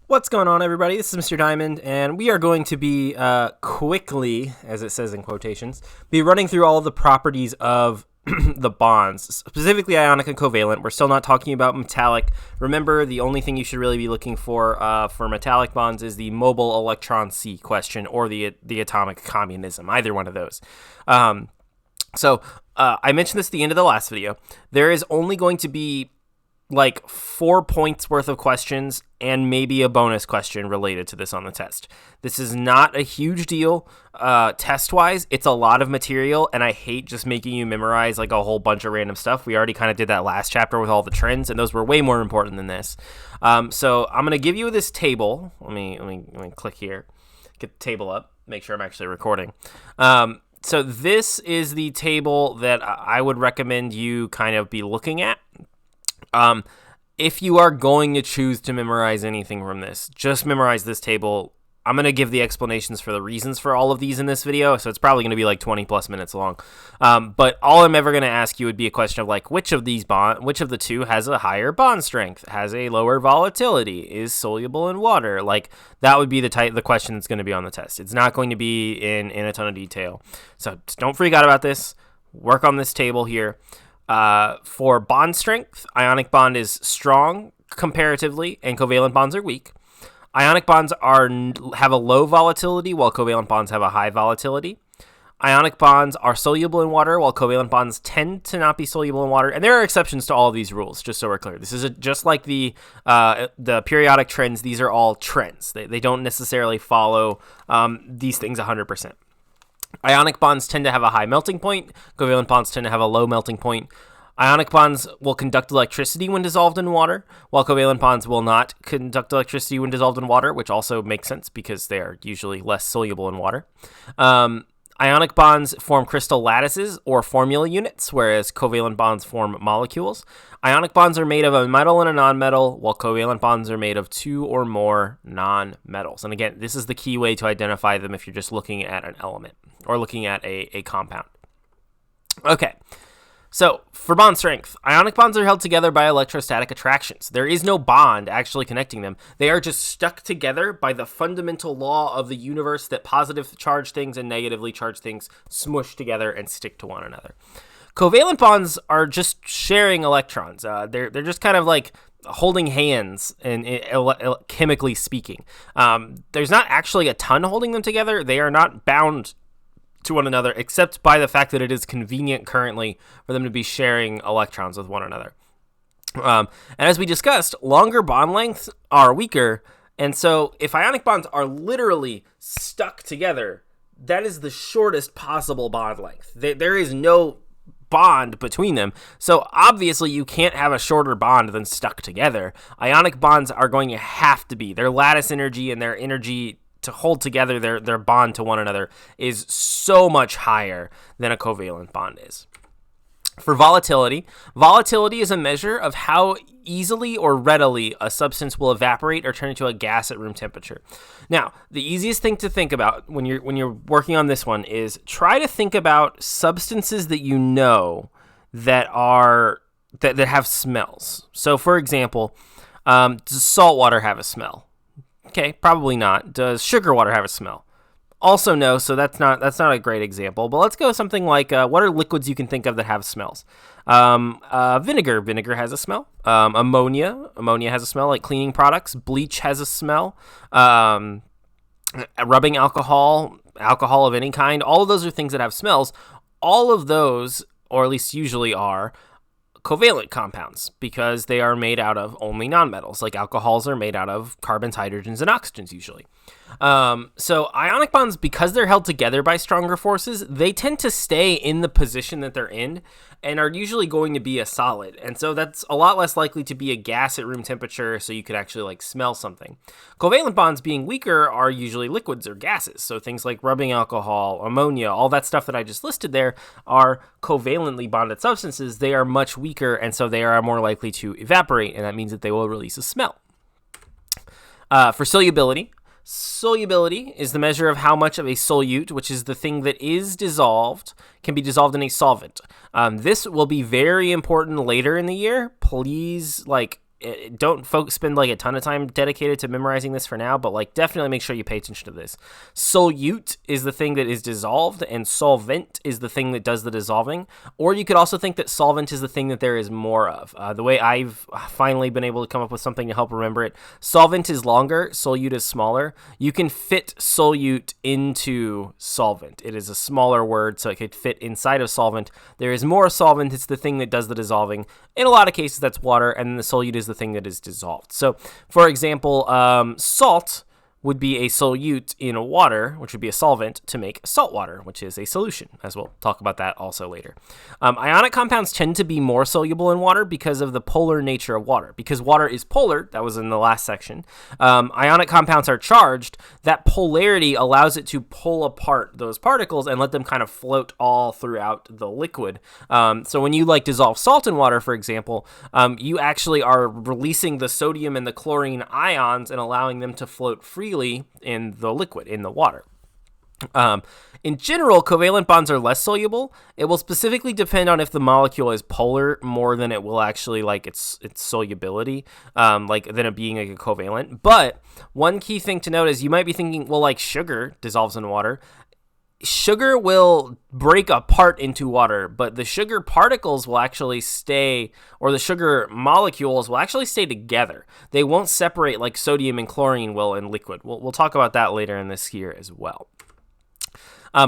What's going on, everybody? This is Mr. Diamond, and we are going to be quickly, as it says in quotations, be running through all of the properties of the bonds, specifically ionic and covalent. We're still not talking about metallic. Remember, the only thing you should really be looking for metallic bonds is the mobile electron C question or the atomic communism, either one of those. So I mentioned this at the end of the last video. There is only going to be like 4 points worth of questions and maybe a bonus question related to this on the test. This is not a huge deal test-wise. It's a lot of material, and I hate just making you memorize like a whole bunch of random stuff. We already kind of did that last chapter with all the trends, and those were way more important than this. So I'm going to give you this table. Let me click here. Get the table up. Make sure I'm actually recording. So this is the table that I would recommend you kind of be looking at. If you are going to choose to memorize anything from this, just memorize this table. I'm going to give the explanations for the reasons for all of these in this video, so it's probably going to be like 20 plus minutes long. But all I'm ever going to ask you would be a question of like, which of the two has a higher bond strength, has a lower volatility, is soluble in water? Like, that would be the question that's going to be on the test. It's not going to be in a ton of detail. So just don't freak out about this. Work on this table here. For bond strength, ionic bond is strong comparatively, and covalent bonds are weak. Ionic bonds have a low volatility, while covalent bonds have a high volatility. Ionic bonds are soluble in water, while covalent bonds tend to not be soluble in water. And there are exceptions to all of these rules, just so we're clear. This is just like the periodic trends. These are all trends. They don't necessarily follow these things 100%. Ionic bonds tend to have a high melting point. Covalent bonds tend to have a low melting point. Ionic bonds will conduct electricity when dissolved in water, while covalent bonds will not conduct electricity when dissolved in water, which also makes sense because they are usually less soluble in water. Ionic bonds form crystal lattices or formula units, whereas covalent bonds form molecules. Ionic bonds are made of a metal and a nonmetal, while covalent bonds are made of two or more nonmetals. And again, this is the key way to identify them if you're just looking at an element or looking at a compound. Okay. So, for bond strength, ionic bonds are held together by electrostatic attractions. There is no bond actually connecting them. They are just stuck together by the fundamental law of the universe that positive charged things and negatively charged things smush together and stick to one another. Covalent bonds are just sharing electrons. They're just kind of like holding hands, and chemically speaking. There's not actually a ton holding them together. They are not bound to one another, except by the fact that it is convenient currently for them to be sharing electrons with one another. And as we discussed, longer bond lengths are weaker, and so if ionic bonds are literally stuck together, that is the shortest possible bond length. There is no bond between them, so obviously you can't have a shorter bond than stuck together. Ionic bonds are going to have to be. Their lattice energy and their energy to hold together their bond to one another is so much higher than a covalent bond is. For volatility is a measure of how easily or readily a substance will evaporate or turn into a gas at room temperature. Now, the easiest thing to think about when you're working on this one is try to think about substances that you know that have smells. So, for example, does salt water have a smell? Okay, probably not. Does sugar water have a smell? Also no, so that's not a great example. But let's go something like what are liquids you can think of that have smells? Vinegar has a smell. Ammonia has a smell, like cleaning products. Bleach has a smell. Rubbing alcohol of any kind. All of those are things that have smells. All of those, or at least usually are, covalent compounds because they are made out of only nonmetals. Like alcohols are made out of carbons, hydrogens, and oxygens usually. So ionic bonds, because they're held together by stronger forces, they tend to stay in the position that they're in and are usually going to be a solid. And so that's a lot less likely to be a gas at room temperature, so you could actually like smell something. Covalent bonds, being weaker, are usually liquids or gases. So things like rubbing alcohol, ammonia, all that stuff that I just listed there are covalently bonded substances. They are much weaker, and so they are more likely to evaporate, and that means that they will release a smell. For solubility is the measure of how much of a solute, which is the thing that is dissolved, can be dissolved in a solvent. This will be very important later in the year. Please, don't spend like a ton of time dedicated to memorizing this for now, but like definitely make sure you pay attention to this. Solute is the thing that is dissolved, and solvent is the thing that does the dissolving. Or you could also think that solvent is the thing that there is more of. The way I've finally been able to come up with something to help remember it, solvent is longer, solute is smaller. You can fit solute into solvent. It is a smaller word, so it could fit inside of solvent. There is more solvent. It's the thing that does the dissolving. In a lot of cases, that's water, and the solute is the thing that is dissolved. So, for example, salt would be a solute in water, which would be a solvent, to make salt water, which is a solution, as we'll talk about that also later. Ionic compounds tend to be more soluble in water because of the polar nature of water. Because water is polar, that was in the last section, ionic compounds are charged. That polarity allows it to pull apart those particles and let them kind of float all throughout the liquid. So when you like dissolve salt in water, for example, you actually are releasing the sodium and the chlorine ions and allowing them to float freely in the liquid, in the water. In general, covalent bonds are less soluble. It will specifically depend on if the molecule is polar more than it will actually like its solubility, than it being like a covalent. But one key thing to note is you might be thinking, well, like sugar dissolves in water. Sugar will break apart into water, but the sugar particles will actually stay, or the sugar molecules will actually stay together. They won't separate like sodium and chlorine will in liquid. We'll talk about that later in this here as well.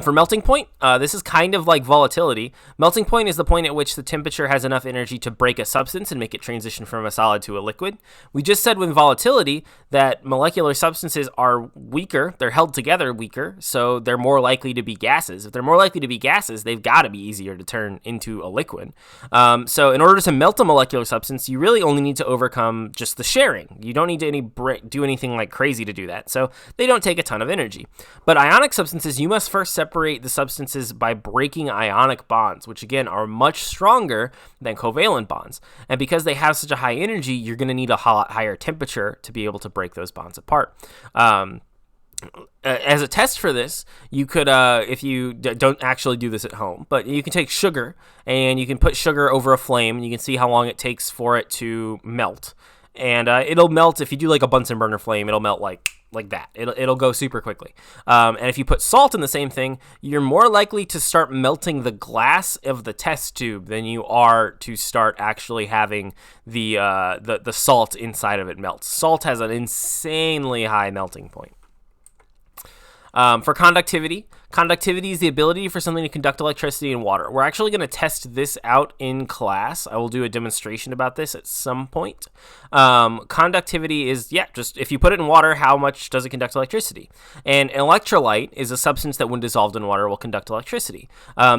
For melting point, this is kind of like volatility. Melting point is the point at which the temperature has enough energy to break a substance and make it transition from a solid to a liquid. We just said with volatility that molecular substances are weaker. They're held together weaker, so they're more likely to be gases. If they're more likely to be gases, they've got to be easier to turn into a liquid. So in order to melt a molecular substance, you really only need to overcome just the sharing. You don't need to do anything like crazy to do that. So they don't take a ton of energy. But ionic substances, you must first separate the substances by breaking ionic bonds, which again are much stronger than covalent bonds. And because they have such a high energy, you're going to need a higher temperature to be able to break those bonds apart. As a test for this, you could, if you don't actually do this at home, but you can take sugar and you can put sugar over a flame and you can see how long it takes for it to melt. And it'll melt, if you do like a Bunsen burner flame, it'll melt like that. It'll go super quickly. And if you put salt in the same thing, you're more likely to start melting the glass of the test tube than you are to start actually having the salt inside of it melt. Salt has an insanely high melting point. For conductivity is the ability for something to conduct electricity in water. We're actually going to test this out in class. I will do a demonstration about this at some point. Conductivity is, just if you put it in water, how much does it conduct electricity? And an electrolyte is a substance that when dissolved in water will conduct electricity.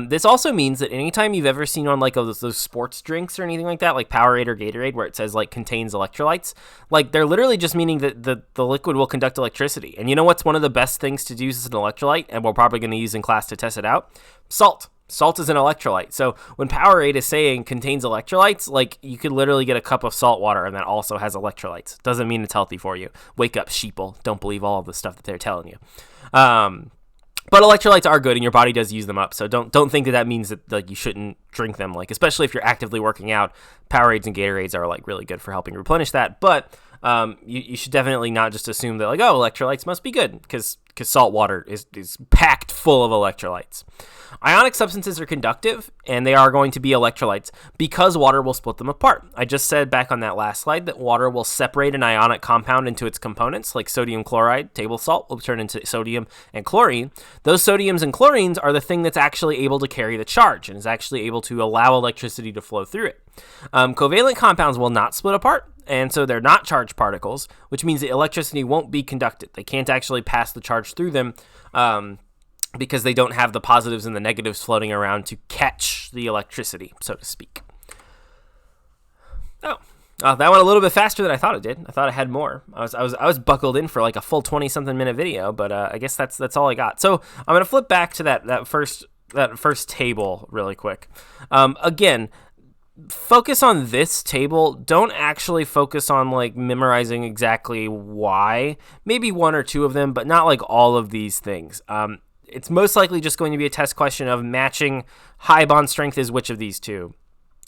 This also means that anytime you've ever seen on like those sports drinks or anything like that, like Powerade or Gatorade, where it says like contains electrolytes, like they're literally just meaning that the liquid will conduct electricity. And you know what's one of the best things to use as an electrolyte, and we're probably going to use in class to test it out? Salt. Salt is an electrolyte. So when Powerade is saying contains electrolytes, like you could literally get a cup of salt water and that also has electrolytes. Doesn't mean it's healthy for you. Wake up, sheeple. Don't believe all of the stuff that they're telling you. But electrolytes are good and your body does use them up. So don't think that means that like you shouldn't drink them. Like especially if you're actively working out, Powerades and Gatorades are like really good for helping replenish that. But you should definitely not just assume that like, oh, electrolytes must be good because salt water is packed full of electrolytes. Ionic substances are conductive, and they are going to be electrolytes because water will split them apart. I just said back on that last slide that water will separate an ionic compound into its components, like sodium chloride, table salt, will turn into sodium and chlorine. Those sodiums and chlorines are the thing that's actually able to carry the charge and is actually able to allow electricity to flow through it. Covalent compounds will not split apart, and so they're not charged particles, which means that electricity won't be conducted. They can't actually pass the charge through them because they don't have the positives and the negatives floating around to catch the electricity, so to speak. That went a little bit faster than I thought it did. I thought I had more. I was buckled in for like a full 20-something minute video, but I guess that's all I got. So I'm gonna flip back to that first table really quick. Again, focus on this table. Don't actually focus on like memorizing exactly why. Maybe one or two of them, but not like all of these things. It's most likely just going to be a test question of matching high bond strength is which of these two.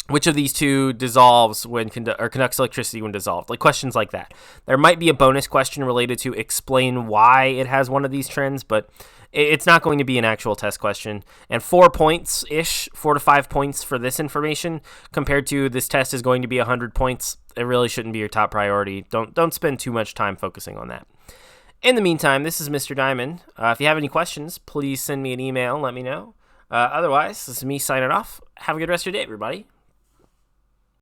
which of these two dissolves when or conducts electricity when dissolved? Like questions like that. There might be a bonus question related to explain why it has one of these trends, but it's not going to be an actual test question. And 4 points-ish, 4 to 5 points for this information compared to this test is going to be 100 points. It really shouldn't be your top priority. Don't spend too much time focusing on that. In the meantime, this is Mr. Diamond. If you have any questions, please send me an email and let me know. Otherwise, this is me signing off. Have a good rest of your day, everybody.